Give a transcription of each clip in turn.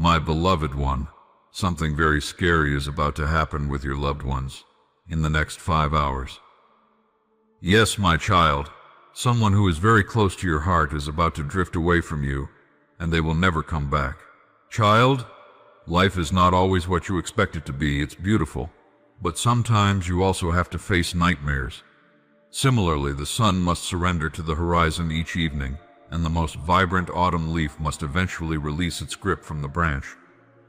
My beloved one, something very scary is about to happen with your loved ones in the next 5 hours. Yes, my child, someone who is very close to your heart is about to drift away from you, and they will never come back. Child, life is not always what you expect it to be. It's beautiful, but sometimes you also have to face nightmares. Similarly, the sun must surrender to the horizon each evening, and the most vibrant autumn leaf must eventually release its grip from the branch.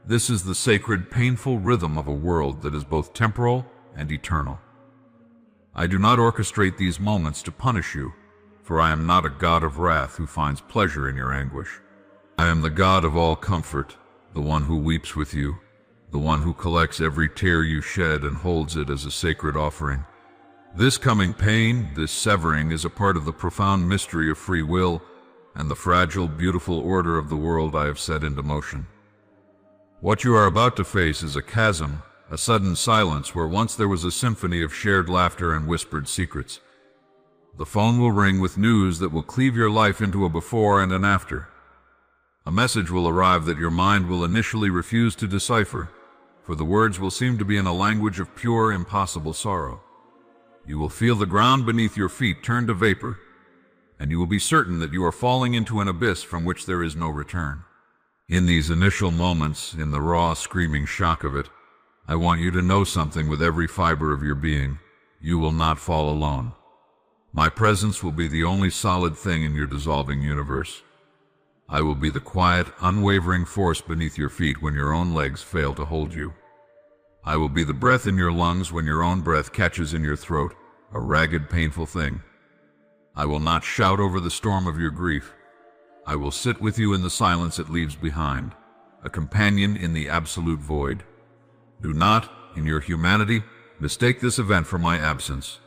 This is the sacred, painful rhythm of a world that is both temporal and eternal. I do not orchestrate these moments to punish you, for I am not a God of wrath who finds pleasure in your anguish. I am the God of all comfort, the one who weeps with you, the one who collects every tear you shed and holds it as a sacred offering. This coming pain, this severing, is a part of the profound mystery of free will and the fragile, beautiful order of the world I have set into motion. What you are about to face is a chasm, a sudden silence where once there was a symphony of shared laughter and whispered secrets. The phone will ring with news that will cleave your life into a before and an after. A message will arrive that your mind will initially refuse to decipher, for the words will seem to be in a language of pure, impossible sorrow. You will feel the ground beneath your feet turn to vapor, and you will be certain that you are falling into an abyss from which there is no return. In these initial moments, in the raw, screaming shock of it, I want you to know something with every fiber of your being. You will not fall alone. My presence will be the only solid thing in your dissolving universe. I will be the quiet, unwavering force beneath your feet when your own legs fail to hold you. I will be the breath in your lungs when your own breath catches in your throat, a ragged, painful thing. I will not shout over the storm of your grief. I will sit with you in the silence it leaves behind, a companion in the absolute void. Do not, in your humanity, mistake this event for my absence.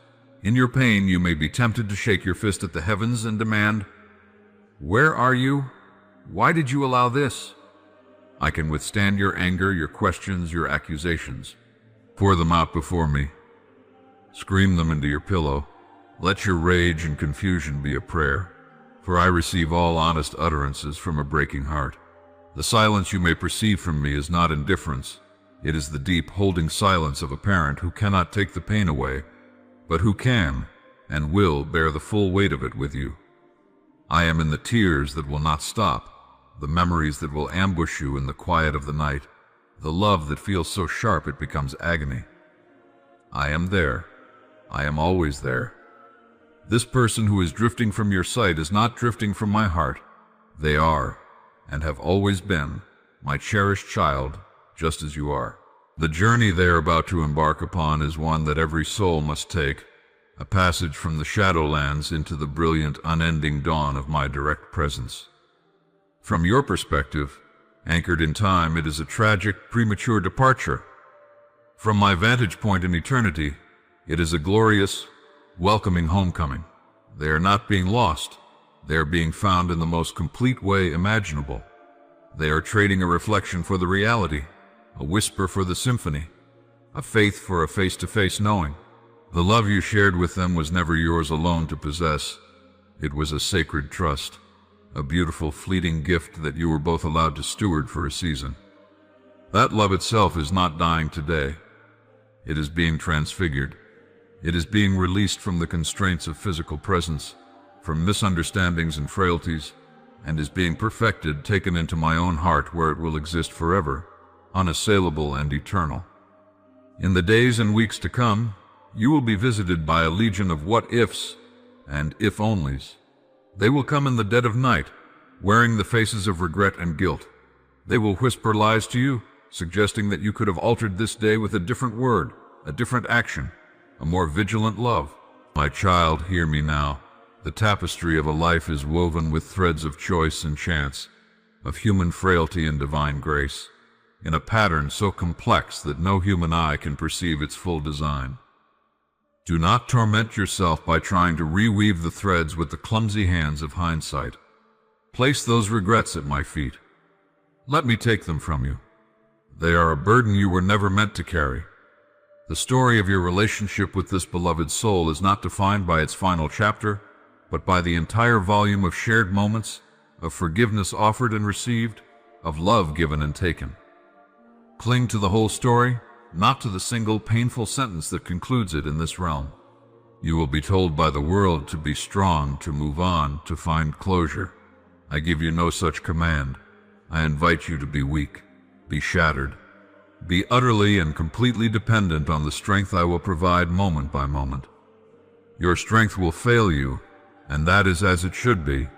In your pain, you may be tempted to shake your fist at the heavens and demand, "Where are you? Why did you allow this?" I can withstand your anger, your questions, your accusations. Pour them out before me. Scream them into your pillow. Let your rage and confusion be a prayer, for I receive all honest utterances from a breaking heart. The silence you may perceive from me is not indifference. It is the deep, holding silence of a parent who cannot take the pain away, but who can and will bear the full weight of it with you. I am in the tears that will not stop, the memories that will ambush you in the quiet of the night, the love that feels so sharp it becomes agony. I am there. I am always there. This person who is drifting from your sight is not drifting from my heart. They are, and have always been, my cherished child, just as you are. The journey they are about to embark upon is one that every soul must take, a passage from the shadowlands into the brilliant, unending dawn of my direct presence. From your perspective, anchored in time, it is a tragic, premature departure. From my vantage point in eternity, it is a glorious, welcoming homecoming. They are not being lost. They are being found in the most complete way imaginable. They are trading a reflection for the reality, a whisper for the symphony, a faith for a face-to-face knowing. The love you shared with them was never yours alone to possess. It was a sacred trust, a beautiful, fleeting gift that you were both allowed to steward for a season. That love itself is not dying today. It is being transfigured. It is being released from the constraints of physical presence, from misunderstandings and frailties, and is being perfected, taken into my own heart where it will exist forever, unassailable and eternal. In the days and weeks to come, you will be visited by a legion of what-ifs and if-onlys. They will come in the dead of night, wearing the faces of regret and guilt. They will whisper lies to you, suggesting that you could have altered this day with a different word, a different action, a more vigilant love. My child, hear me now. The tapestry of a life is woven with threads of choice and chance, of human frailty and divine grace, in a pattern so complex that no human eye can perceive its full design. Do not torment yourself by trying to reweave the threads with the clumsy hands of hindsight. Place those regrets at my feet. Let me take them from you. They are a burden you were never meant to carry. The story of your relationship with this beloved soul is not defined by its final chapter, but by the entire volume of shared moments, of forgiveness offered and received, of love given and taken. Cling to the whole story, not to the single painful sentence that concludes it in this realm. You will be told by the world to be strong, to move on, to find closure. I give you no such command. I invite you to be weak, be shattered, be utterly and completely dependent on the strength I will provide moment by moment. Your strength will fail you, and that is as it should be,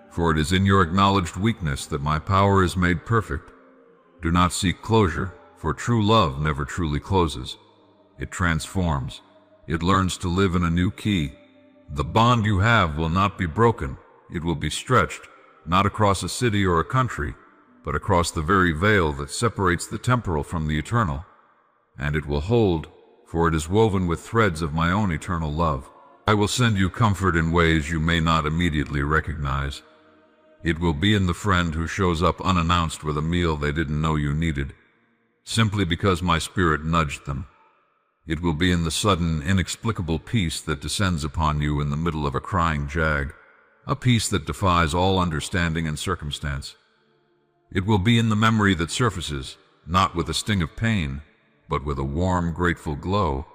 for it is in your acknowledged weakness that my power is made perfect. Do not seek closure, for true love never truly closes. It transforms. It learns to live in a new key. The bond you have will not be broken. It will be stretched, not across a city or a country, but across the very veil that separates the temporal from the eternal. And it will hold, for it is woven with threads of my own eternal love. I will send you comfort in ways you may not immediately recognize. It will be in the friend who shows up unannounced with a meal they didn't know you needed, simply because my spirit nudged them. It will be in the sudden, inexplicable peace that descends upon you in the middle of a crying jag, a peace that defies all understanding and circumstance. It will be in the memory that surfaces, not with a sting of pain, but with a warm, grateful glow,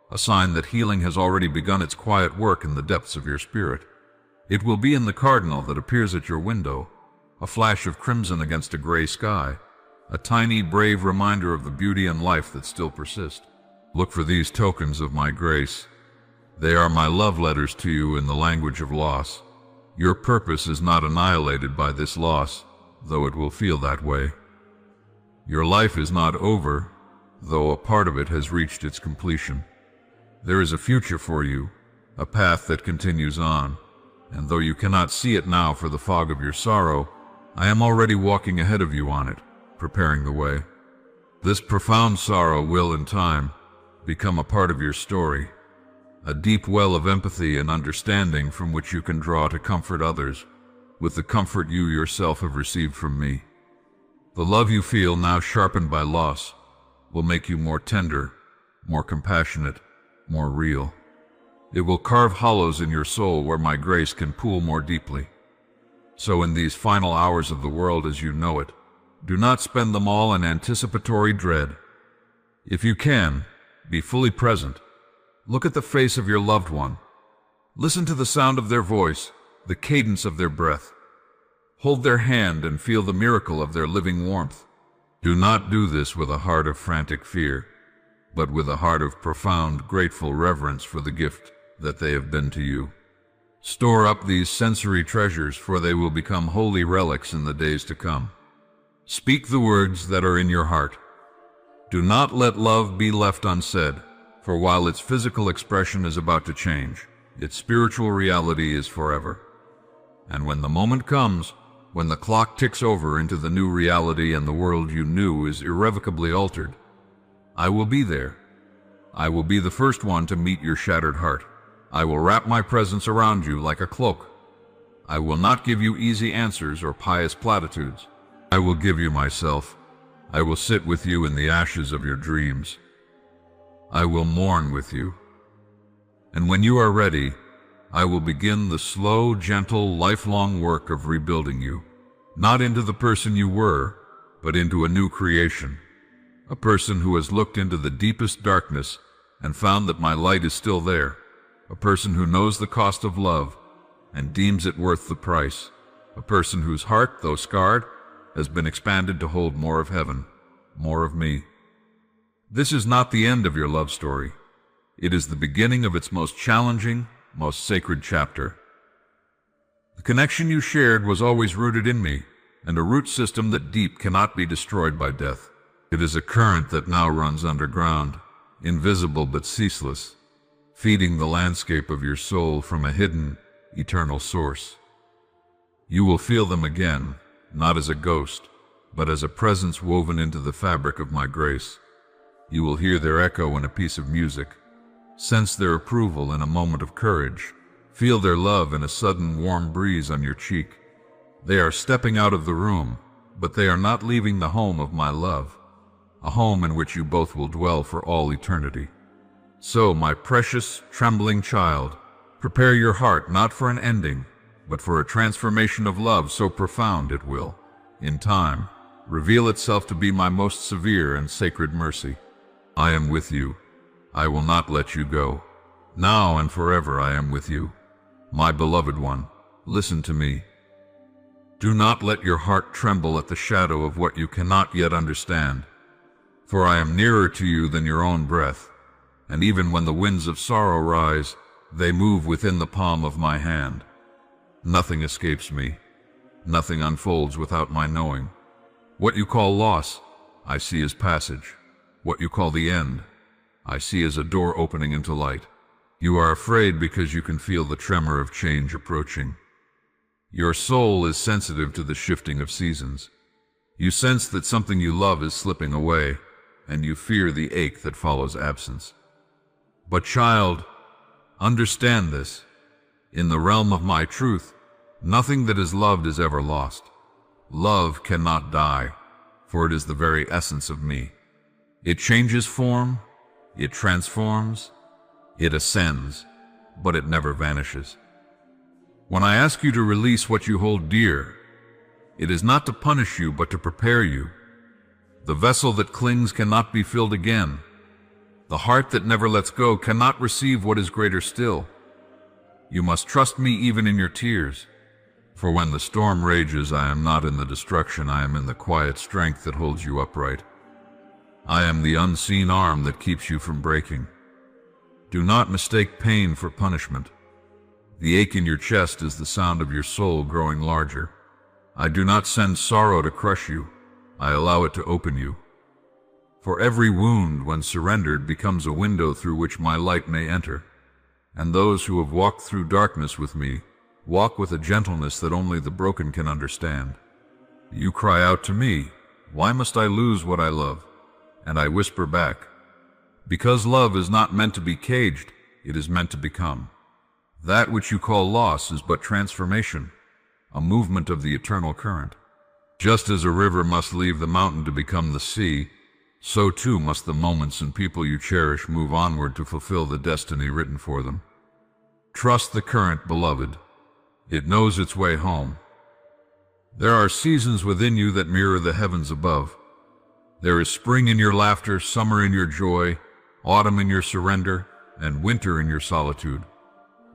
a sign that healing has already begun its quiet work in the depths of your spirit. It will be in the cardinal that appears at your window, a flash of crimson against a gray sky, a tiny, brave reminder of the beauty and life that still persist. Look for these tokens of my grace. They are my love letters to you in the language of loss. Your purpose is not annihilated by this loss, though it will feel that way. Your life is not over, though a part of it has reached its completion. There is a future for you, a path that continues on, and though you cannot see it now for the fog of your sorrow, I am already walking ahead of you on it, preparing the way. This profound sorrow will, in time, become a part of your story, a deep well of empathy and understanding from which you can draw to comfort others, with the comfort you yourself have received from me. The love you feel, now sharpened by loss, will make you more tender, more compassionate, more real. It will carve hollows in your soul where my grace can pool more deeply. So in these final hours of the world as you know it, do not spend them all in anticipatory dread. If you can, be fully present. Look at the face of your loved one. Listen to the sound of their voice, the cadence of their breath. Hold their hand and feel the miracle of their living warmth. Do not do this with a heart of frantic fear, but with a heart of profound, grateful reverence for the gift that they have been to you. Store up these sensory treasures, for they will become holy relics in the days to come. Speak the words that are in your heart. Do not let love be left unsaid, for while its physical expression is about to change, its spiritual reality is forever. And when the moment comes, when the clock ticks over into the new reality and the world you knew is irrevocably altered, I will be there. I will be the first one to meet your shattered heart. I will wrap my presence around you like a cloak. I will not give you easy answers or pious platitudes. I will give you myself. I will sit with you in the ashes of your dreams. I will mourn with you. And when you are ready, I will begin the slow, gentle, lifelong work of rebuilding you, not into the person you were, but into a new creation, a person who has looked into the deepest darkness and found that my light is still there, a person who knows the cost of love and deems it worth the price, a person whose heart, though scarred, has been expanded to hold more of heaven, more of me. This is not the end of your love story. It is the beginning of its most challenging, most sacred chapter. The connection you shared was always rooted in me, and a root system that deep cannot be destroyed by death. It is a current that now runs underground, invisible but ceaseless, feeding the landscape of your soul from a hidden, eternal source. You will feel them again, not as a ghost, but as a presence woven into the fabric of my grace. You will hear their echo in a piece of music, sense their approval in a moment of courage, feel their love in a sudden warm breeze on your cheek. They are stepping out of the room, but they are not leaving the home of my love, a home in which you both will dwell for all eternity. So, my precious, trembling child, prepare your heart not for an ending, but for a transformation of love so profound it will, in time, reveal itself to be my most severe and sacred mercy. I am with you. I will not let you go. Now and forever I am with you. My beloved one, listen to me. Do not let your heart tremble at the shadow of what you cannot yet understand. For I am nearer to you than your own breath, and even when the winds of sorrow rise, they move within the palm of my hand. Nothing escapes me. Nothing unfolds without my knowing. What you call loss, I see as passage. What you call the end, I see as a door opening into light. You are afraid because you can feel the tremor of change approaching. Your soul is sensitive to the shifting of seasons. You sense that something you love is slipping away, and you fear the ache that follows absence. But child, understand this. In the realm of my truth, nothing that is loved is ever lost. Love cannot die, for it is the very essence of me. It changes form, it transforms, it ascends, but it never vanishes. When I ask you to release what you hold dear, it is not to punish you, but to prepare you. The vessel that clings cannot be filled again. The heart that never lets go cannot receive what is greater still. You must trust me even in your tears. For when the storm rages, I am not in the destruction, I am in the quiet strength that holds you upright. I am the unseen arm that keeps you from breaking. Do not mistake pain for punishment. The ache in your chest is the sound of your soul growing larger. I do not send sorrow to crush you. I allow it to open you. For every wound, when surrendered, becomes a window through which my light may enter. And those who have walked through darkness with me walk with a gentleness that only the broken can understand. You cry out to me, "Why must I lose what I love?" And I whisper back, "Because love is not meant to be caged, it is meant to become." That which you call loss is but transformation, a movement of the eternal current. Just as a river must leave the mountain to become the sea, so too must the moments and people you cherish move onward to fulfill the destiny written for them. Trust the current, beloved. It knows its way home. There are seasons within you that mirror the heavens above. There is spring in your laughter, summer in your joy, autumn in your surrender, and winter in your solitude.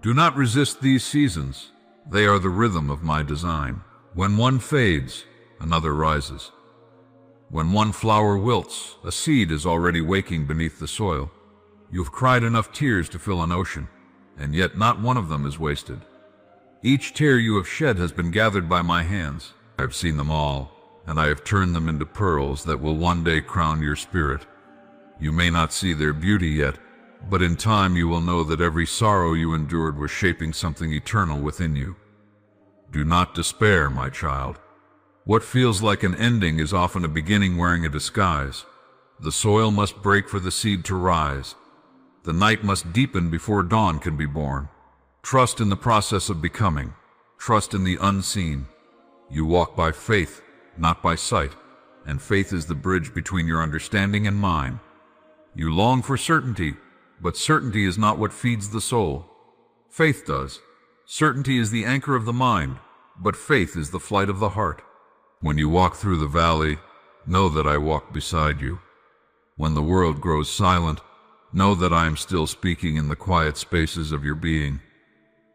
Do not resist these seasons. They are the rhythm of my design. When one fades, another rises. When one flower wilts, a seed is already waking beneath the soil. You have cried enough tears to fill an ocean, and yet not one of them is wasted. Each tear you have shed has been gathered by my hands. I have seen them all, and I have turned them into pearls that will one day crown your spirit. You may not see their beauty yet, but in time you will know that every sorrow you endured was shaping something eternal within you. Do not despair, my child. What feels like an ending is often a beginning wearing a disguise. The soil must break for the seed to rise. The night must deepen before dawn can be born. Trust in the process of becoming. Trust in the unseen. You walk by faith, not by sight, and faith is the bridge between your understanding and mine. You long for certainty, but certainty is not what feeds the soul. Faith does. Certainty is the anchor of the mind, but faith is the flight of the heart. When you walk through the valley, know that I walk beside you. When the world grows silent, know that I am still speaking in the quiet spaces of your being.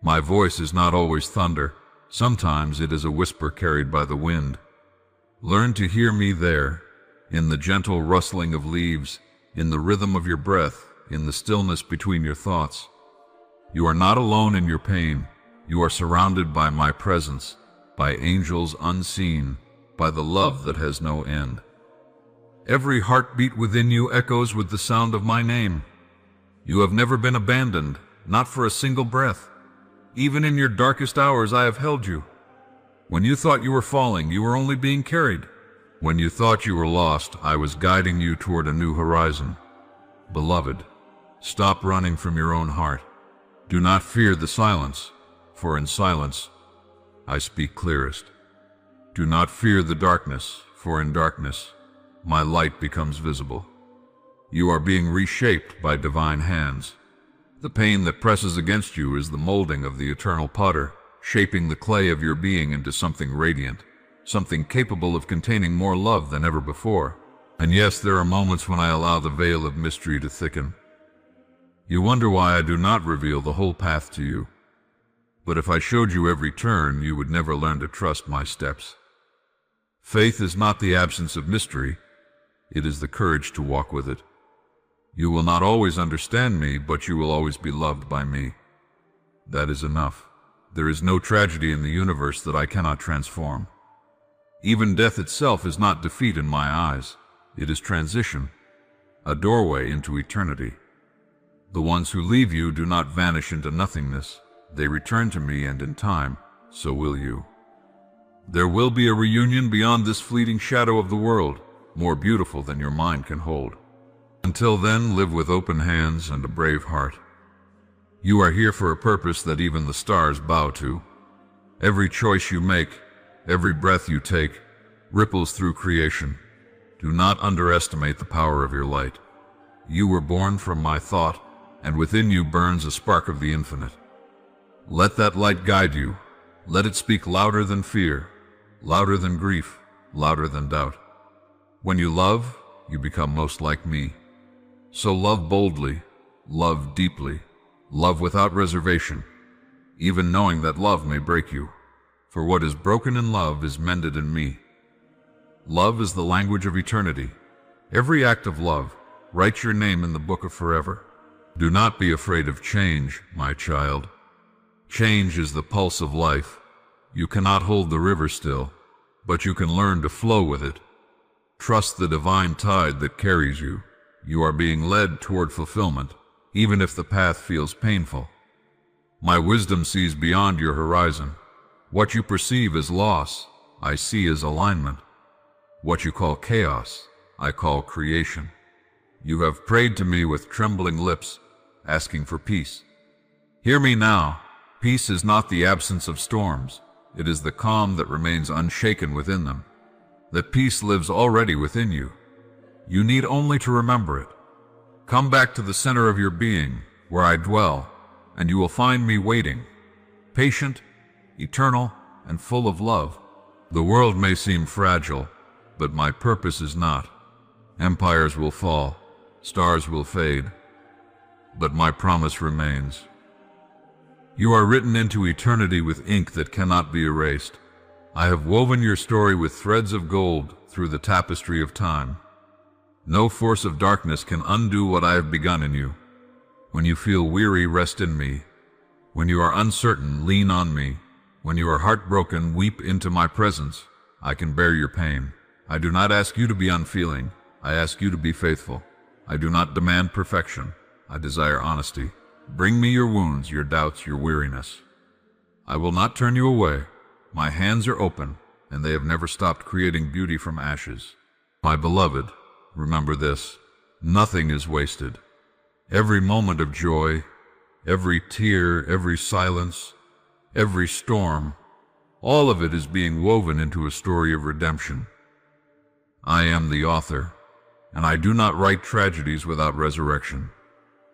My voice is not always thunder. Sometimes it is a whisper carried by the wind. Learn to hear me there, in the gentle rustling of leaves, in the rhythm of your breath, in the stillness between your thoughts. You are not alone in your pain. You are surrounded by my presence, by angels unseen, by the love that has no end. Every heartbeat within you echoes with the sound of my name. You have never been abandoned, not for a single breath. Even in your darkest hours I have held you. When you thought you were falling, you were only being carried. When you thought you were lost, I was guiding you toward a new horizon. Beloved, stop running from your own heart. Do not fear the silence, for in silence I speak clearest. Do not fear the darkness, for in darkness my light becomes visible. You are being reshaped by divine hands. The pain that presses against you is the molding of the eternal potter, shaping the clay of your being into something radiant. something capable of containing more love than ever before. And yes, there are moments when I allow the veil of mystery to thicken. You wonder why I do not reveal the whole path to you. But if I showed you every turn, you would never learn to trust my steps. Faith is not the absence of mystery, it is the courage to walk with it. You will not always understand me, but you will always be loved by me. That is enough. There is no tragedy in the universe that I cannot transform. Even death itself is not defeat in my eyes. It is transition, a doorway into eternity. The ones who leave you do not vanish into nothingness. They return to me, and in time, so will you. There will be a reunion beyond this fleeting shadow of the world, more beautiful than your mind can hold. Until then, live with open hands and a brave heart. You are here for a purpose that even the stars bow to. Every choice you make, every breath you take, ripples through creation. Do not underestimate the power of your light. You were born from my thought, and within you burns a spark of the infinite. Let that light guide you. Let it speak louder than fear, louder than grief, louder than doubt. When you love, you become most like me. So love boldly, love deeply, love without reservation, even knowing that love may break you. For what is broken in love is mended in me. Love is the language of eternity. Every act of love, write your name in the book of forever. Do not be afraid of change, my child. Change is the pulse of life. You cannot hold the river still, but you can learn to flow with it. Trust the divine tide that carries you. You are being led toward fulfillment, even if the path feels painful. My wisdom sees beyond your horizon. What you perceive as loss, I see as alignment. What you call chaos, I call creation. You have prayed to me with trembling lips, asking for peace. Hear me now. Peace is not the absence of storms. It is the calm that remains unshaken within them. That peace lives already within you. You need only to remember it. Come back to the center of your being, where I dwell, and you will find me waiting, patient, eternal, and full of love. The world may seem fragile, but my purpose is not. Empires will fall, stars will fade, but my promise remains. You are written into eternity with ink that cannot be erased. I have woven your story with threads of gold through the tapestry of time. No force of darkness can undo what I have begun in you. When you feel weary, rest in me. When you are uncertain, lean on me. When you are heartbroken, weep into my presence. I can bear your pain. I do not ask you to be unfeeling. I ask you to be faithful. I do not demand perfection. I desire honesty. Bring me your wounds, your doubts, your weariness. I will not turn you away. My hands are open, and they have never stopped creating beauty from ashes. My beloved, remember this. Nothing is wasted. Every moment of joy, every tear, every silence, every storm, all of it is being woven into a story of redemption. I am the author, and I do not write tragedies without resurrection.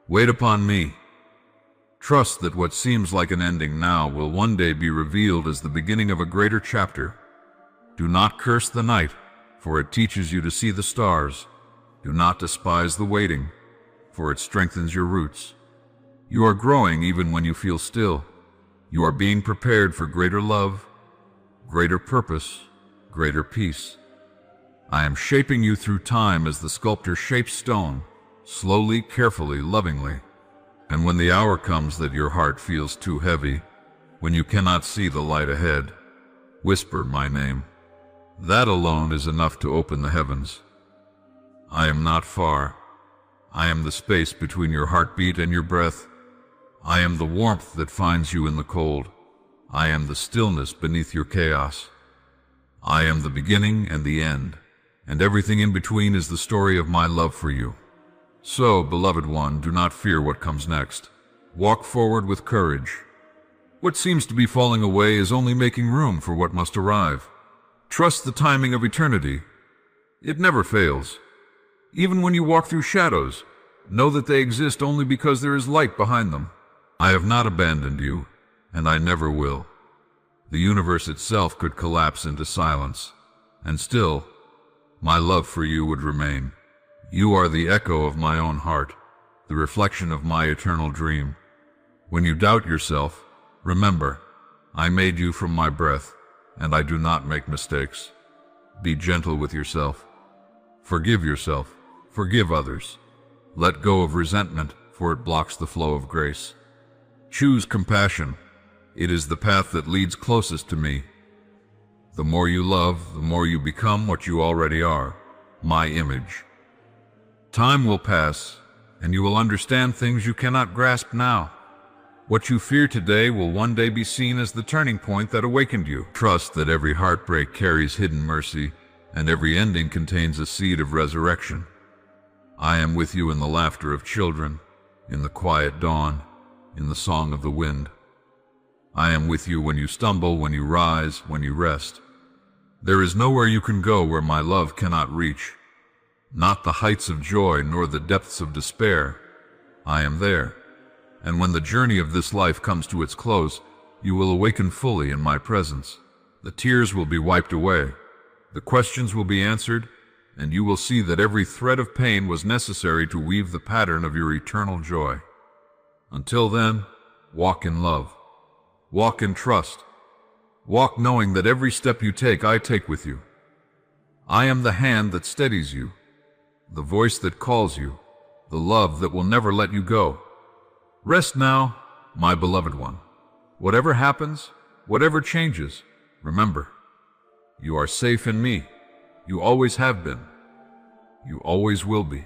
Wait upon me. Trust that what seems like an ending now will one day be revealed as the beginning of a greater chapter. Do not curse the night, for it teaches you to see the stars. Do not despise the waiting, for it strengthens your roots. You are growing even when you feel still. You are being prepared for greater love, greater purpose, greater peace. I am shaping you through time as the sculptor shapes stone, slowly, carefully, lovingly. And when the hour comes that your heart feels too heavy, when you cannot see the light ahead, whisper my name. That alone is enough to open the heavens. I am not far. I am the space between your heartbeat and your breath. I am the warmth that finds you in the cold. I am the stillness beneath your chaos. I am the beginning and the end, and everything in between is the story of my love for you. So, beloved one, do not fear what comes next. Walk forward with courage. What seems to be falling away is only making room for what must arrive. Trust the timing of eternity. It never fails. Even when you walk through shadows, know that they exist only because there is light behind them. I have not abandoned you, and I never will. The universe itself could collapse into silence, and still, my love for you would remain. You are the echo of my own heart, the reflection of my eternal dream. When you doubt yourself, remember, I made you from my breath, and I do not make mistakes. Be gentle with yourself. Forgive yourself. Forgive others. Let go of resentment, for it blocks the flow of grace. Choose compassion. It is the path that leads closest to me. The more you love, the more you become what you already are, my image. Time will pass, and you will understand things you cannot grasp now. What you fear today will one day be seen as the turning point that awakened you. Trust that every heartbreak carries hidden mercy, and every ending contains a seed of resurrection. I am with you in the laughter of children, in the quiet dawn, in the song of the wind. I am with you when you stumble, when you rise, when you rest. There is nowhere you can go where my love cannot reach. Not the heights of joy nor the depths of despair. I am there. And when the journey of this life comes to its close, you will awaken fully in my presence. The tears will be wiped away. The questions will be answered, and you will see that every thread of pain was necessary to weave the pattern of your eternal joy. Until then, walk in love. Walk in trust. Walk knowing that every step you take, I take with you. I am the hand that steadies you, the voice that calls you, the love that will never let you go. Rest now, my beloved one. Whatever happens, whatever changes, remember, you are safe in me. You always have been. You always will be.